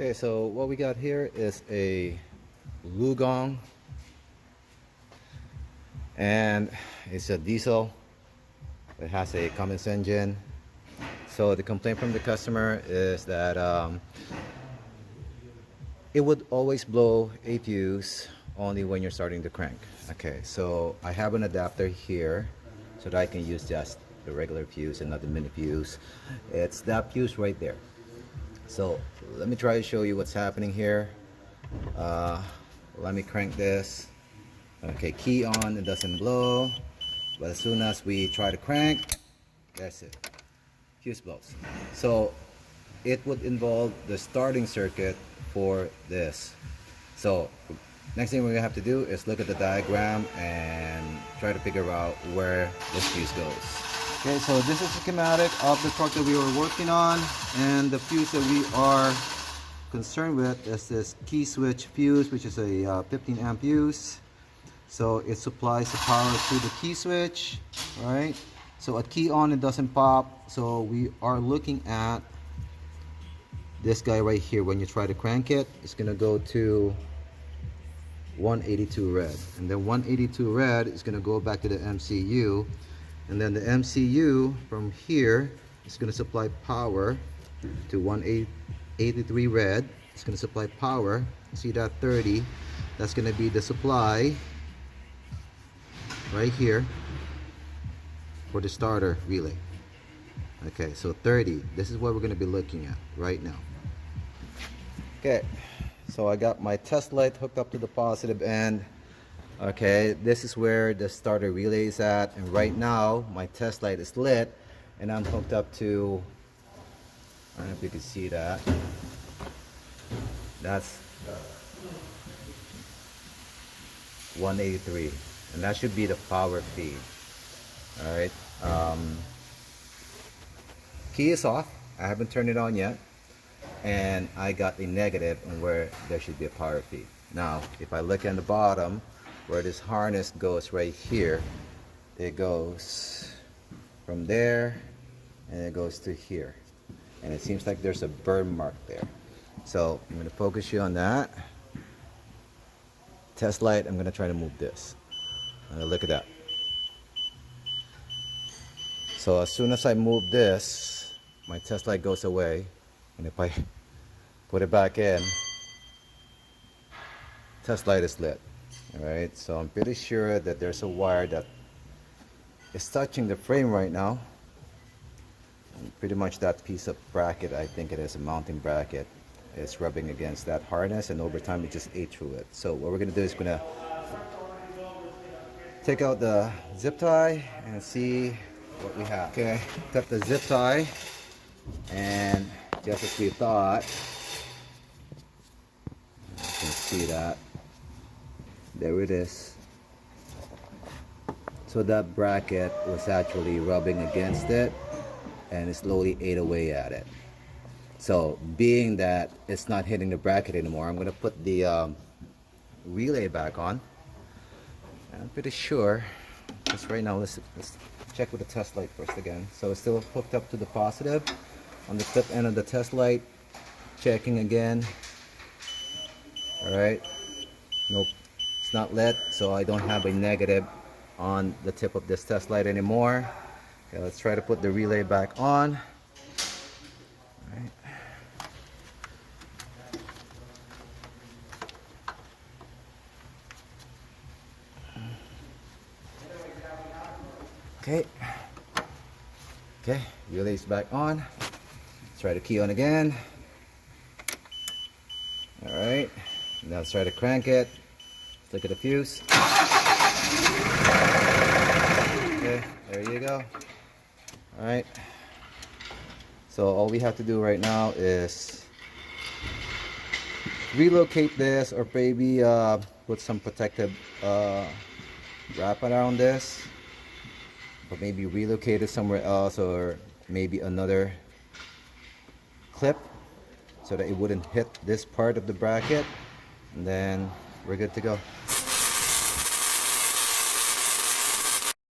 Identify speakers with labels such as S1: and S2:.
S1: Okay, so what we got here is a Lugong, and it's a diesel. It has a Cummins engine. So the complaint from the customer is that it would always blow a fuse only when you're starting to crank. Okay, so I have an adapter here so that I can use just the regular fuse and not the mini fuse. It's that fuse right there. So let me try to show you what's happening here. Let me crank this. Okay, key on, it doesn't blow, but as soon as we try to crank, that's it, fuse blows. So it would involve the starting circuit for this. So next thing we're gonna have to do is look at the diagram and try to figure out where this fuse goes. Okay, so this is the schematic of the truck that we were working on, and the fuse that we are concerned with is this key switch fuse, which is a 15 amp fuse. So it supplies the power to the key switch, right? So at key on, it doesn't pop. So we are looking at this guy right here. When you try to crank it, it's gonna go to 182 red, and then 182 red is gonna go back to the MCU, and then the MCU from here is gonna supply power to 183 red. It's gonna supply power. See that 30? That's gonna be the supply right here for the starter relay. Okay, so 30, this is what we're going to be looking at right now. Okay, so I got my test light hooked up to the positive end. Okay, this is where the starter relay is at, and right now my test light is lit and I'm hooked up to, I don't know if you can see that, that's 183, and that should be the power feed. All right, key is off. I haven't turned it on yet, and I got a negative on where there should be a power feed. Now, if I look at the bottom where this harness goes right here, it goes from there and it goes to here, and it seems like there's a burn mark there. So I'm going to focus you on that. Test light, I'm going to try to move this. Look at that. So as soon as I move this, my test light goes away, and if I put it back in, test light is lit. All right, so I'm pretty sure that there's a wire that is touching the frame right now. And pretty much that piece of bracket, I think it is a mounting bracket, is rubbing against that harness, and over time it just ate through it. So what we're gonna do is gonna take out the zip tie and see what we have. Okay, cut the zip tie, and just as we thought, you can see that there it is. So that bracket was actually rubbing against it, and it slowly ate away at it. So being that it's not hitting the bracket anymore, I'm going to put the relay back on. I'm pretty sure, just right now, let's check with the test light first again. So it's still hooked up to the positive on the tip end of the test light. Checking again. Alright, nope, it's not lit, so I don't have a negative on the tip of this test light anymore. Okay, let's try to put the relay back on. Alright. Okay, relay's back on. Let's try to key on again. Alright, now let's try to crank it. Let's look at the fuse. Okay, there you go. Alright, so all we have to do right now is relocate this, or maybe put some protective wrap around this, or maybe relocate it somewhere else, or maybe another clip so that it wouldn't hit this part of the bracket, and then we're good to go.